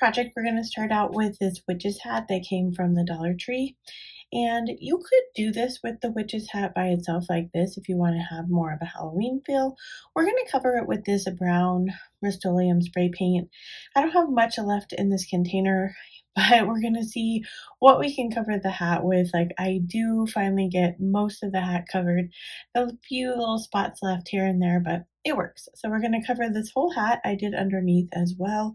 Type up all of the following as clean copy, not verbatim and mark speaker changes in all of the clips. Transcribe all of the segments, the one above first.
Speaker 1: project, we're going to start out with this witch's hat that came from the Dollar Tree. And you could do this with the witch's hat by itself like this if you want to have more of a Halloween feel. We're going to cover it with this brown Rust-Oleum spray paint. I don't have much left in this container, but we're going to see what we can cover the hat with. Like, I do finally get most of the hat covered. A few little spots left here and there, but it works. So we're going to cover this whole hat. I did underneath as well,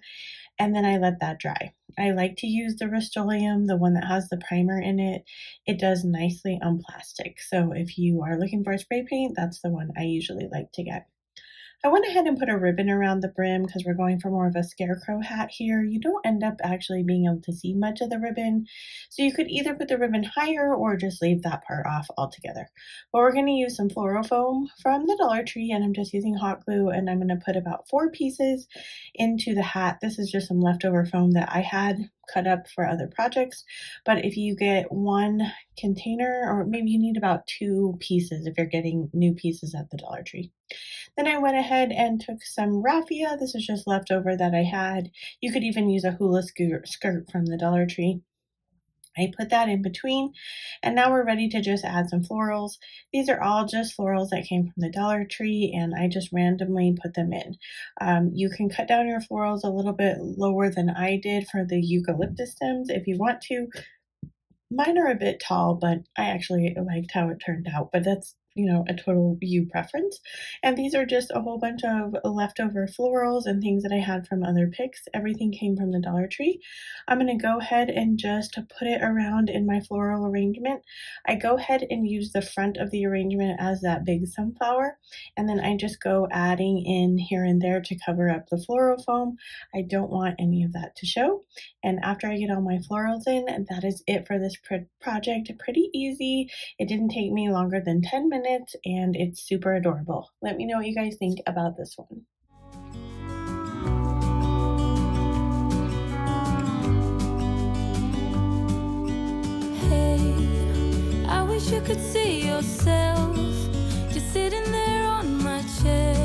Speaker 1: and then I let that dry. I like to use the Rust-Oleum, the one that has the primer in it. It does nicely on plastic. So if you are looking for a spray paint, that's the one I usually like to get. I went ahead and put a ribbon around the brim because we're going for more of a scarecrow hat here. You don't end up actually being able to see much of the ribbon, so you could either put the ribbon higher or just leave that part off altogether. But we're going to use some floral foam from the Dollar Tree, and I'm just using hot glue, and I'm going to put about 4 pieces into the hat. This is just some leftover foam that I had cut up for other projects, but if you get one container, or maybe you need about 2 pieces if you're getting new pieces at the Dollar Tree. Then I went ahead and took some raffia. This is just leftover that I had. You could even use a hula skirt from the Dollar Tree. I put that in between, and now we're ready to just add some florals. These are all just florals that came from the Dollar Tree, and I just randomly put them in. You can cut down your florals a little bit lower than I did for the eucalyptus stems if you want to. Mine are a bit tall, but I actually liked how it turned out, but that's a total you preference. And these are just a whole bunch of leftover florals and things that I had from other picks. Everything came from the Dollar Tree. I'm going to go ahead and just put it around in my floral arrangement. I go ahead and use the front of the arrangement as that big sunflower, and then I just go adding in here and there to cover up the floral foam. I don't want any of that to show. And after I get all my florals in, that is it for this project. Pretty easy. It didn't take me longer than 10 minutes, and it's super adorable. Let me know what you guys think about this one.
Speaker 2: Hey, I wish you could see yourself just sitting there on my chair.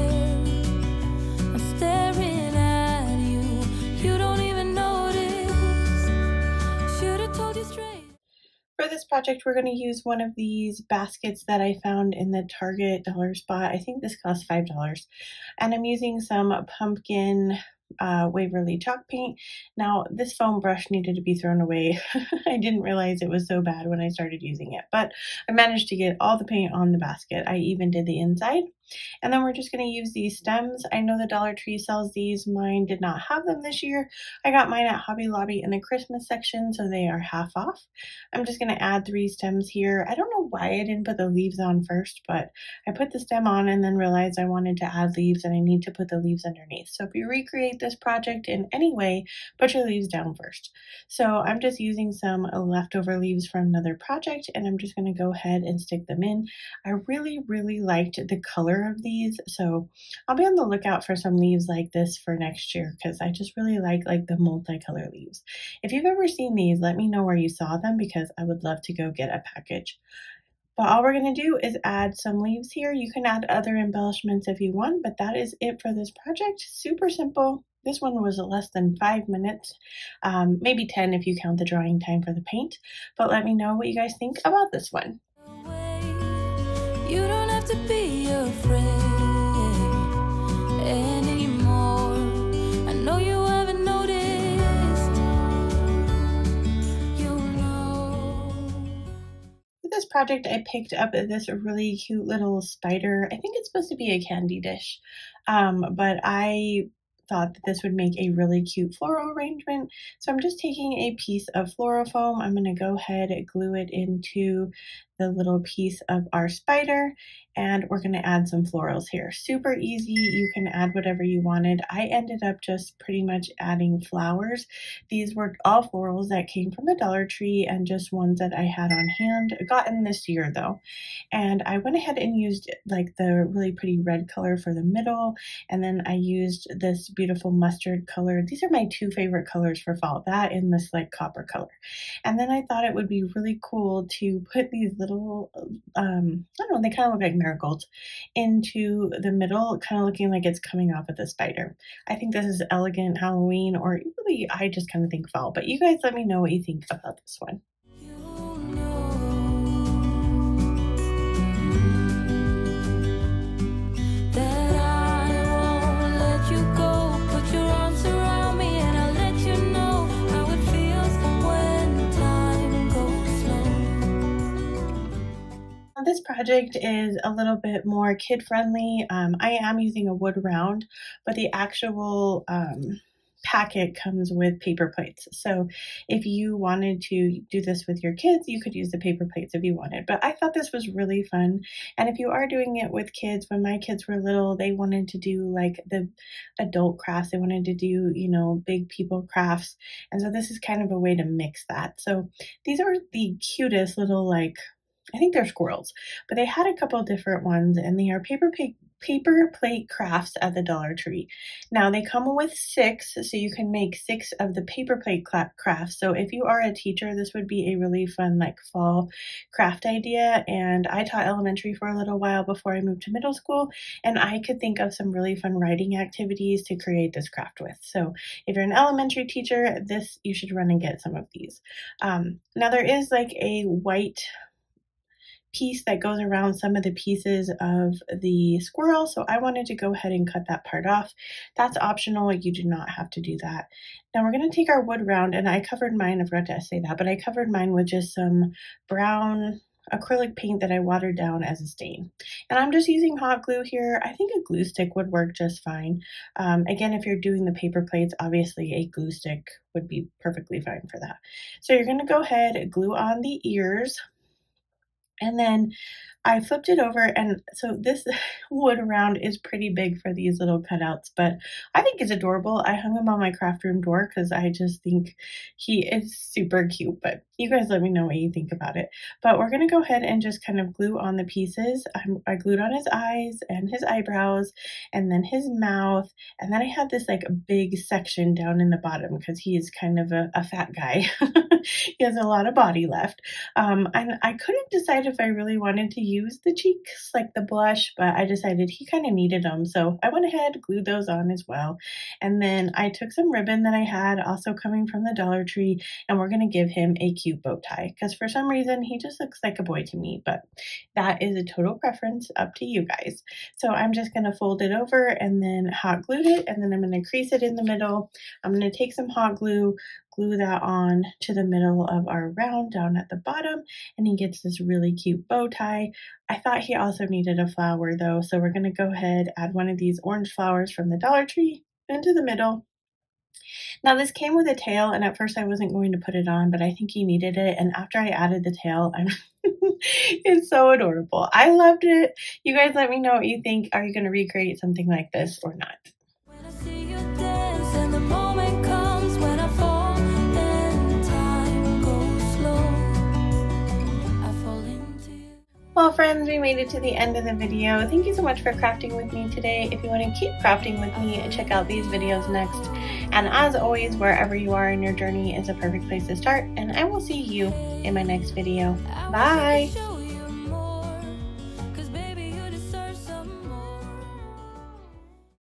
Speaker 2: I'm staring at you. You don't even notice. Should have told you straight.
Speaker 1: For this project, we're going to use one of these baskets that I found in the Target dollar spot. I think this cost $5. And I'm using some pumpkin Waverly chalk paint. Now, this foam brush needed to be thrown away. I didn't realize it was so bad when I started using it, but I managed to get all the paint on the basket. I even did the inside. And then we're just going to use these stems. I know the Dollar Tree sells these. Mine did not have them this year. I got mine at Hobby Lobby in the Christmas section, so they are half off. I'm just going to add 3 stems here. I don't know why I didn't put the leaves on first, but I put the stem on and then realized I wanted to add leaves and I need to put the leaves underneath. So if you recreate this project in any way, put your leaves down first. So I'm just using some leftover leaves from another project, and I'm just going to go ahead and stick them in. I really liked the color of these, so I'll be on the lookout for some leaves like this for next year because I just really like the multicolor leaves. If you've ever seen these, let me know where you saw them because I would love to go get a package. But all we're going to do is add some leaves here. You can add other embellishments if you want, but that is it for this project. Super simple. This one was less than 5 minutes, maybe 10 if you count the drying time for the paint. But let me know what you guys think about this one.
Speaker 2: You don't have to be afraid anymore. I know you haven't noticed. You know.
Speaker 1: For this project, I picked up this really cute little spider. I think it's supposed to be a candy dish, but I thought that this would make a really cute floral arrangement. So I'm just taking a piece of floral foam. I'm going to go ahead and glue it into the little piece of our spider, and we're going to add some florals here. Super easy. You can add whatever you wanted. I ended up just pretty much adding flowers. These were all florals that came from the Dollar Tree and just ones that I had on hand, gotten this year though. And I went ahead and used like the really pretty red color for the middle, and then I used this beautiful mustard color. These are my 2 favorite colors for fall, that and this like copper color. And then I thought it would be really cool to put these little little, I don't know, they kind of look like marigolds into the middle, kind of looking like it's coming off of the spider. I think this is elegant Halloween, or really, I just kind of think fall. But you guys let me know what you think about this one. This project is a little bit more kid-friendly. I am using a wood round, but the actual packet comes with paper plates. So if you wanted to do this with your kids, you could use the paper plates if you wanted. But I thought this was really fun. And if you are doing it with kids, when my kids were little, they wanted to do like the adult crafts. They wanted to do, big people crafts. And so this is kind of a way to mix that. So these are the cutest little I think they're squirrels, but they had a couple different ones, and they are paper plate crafts at the Dollar Tree. Now they come with 6, so you can make 6 of the paper plate crafts. So if you are a teacher, this would be a really fun fall craft idea. And I taught elementary for a little while before I moved to middle school, and I could think of some really fun writing activities to create this craft with. So if you're an elementary teacher, you should run and get some of these. Now there is a white piece that goes around some of the pieces of the squirrel, so I wanted to go ahead and cut that part off. That's optional, you do not have to do that. Now we're going to take our wood round, and I covered mine, I forgot to say that, but I covered mine with just some brown acrylic paint that I watered down as a stain. And I'm just using hot glue here. I think a glue stick would work just fine. Again, if you're doing the paper plates, obviously a glue stick would be perfectly fine for that. So you're going to go ahead, glue on the ears, and then I flipped it over, and so this wood round is pretty big for these little cutouts, but I think it's adorable. I hung him on my craft room door because I just think he is super cute, but you guys let me know what you think about it. But we're going to go ahead and just kind of glue on the pieces. I glued on his eyes and his eyebrows and then his mouth, and then I had this big section down in the bottom because he is kind of a fat guy. He has a lot of body left. And I couldn't decide if I really wanted to use the cheeks, the blush, but I decided he kind of needed them. So I went ahead, glued those on as well. And then I took some ribbon that I had also coming from the Dollar Tree, and we're going to give him a cute bow tie because for some reason he just looks like a boy to me, but that is a total preference, up to you guys. So I'm just going to fold it over and then hot glued it, and then I'm going to crease it in the middle. I'm going to take some hot glue, glue that on to the middle of our round down at the bottom, and he gets this really cute bow tie. I thought he also needed a flower though, so we're going to go ahead, add one of these orange flowers from the Dollar Tree into the middle. Now this came with a tail, and at first I wasn't going to put it on, but I think he needed it, and after I added the tail, it's so adorable. I loved it. You guys let me know what you think. Are you going to recreate something like this or not? When I see you dance and the moment comes when I fall and time goes slow, I fall into you. Well, friends, we made it to the end of the video. Thank you so much for crafting with me today. If you want to keep crafting with me, check out these videos next. And as always, wherever you are in your journey is a perfect place to start. And I will see you in my next video. Bye!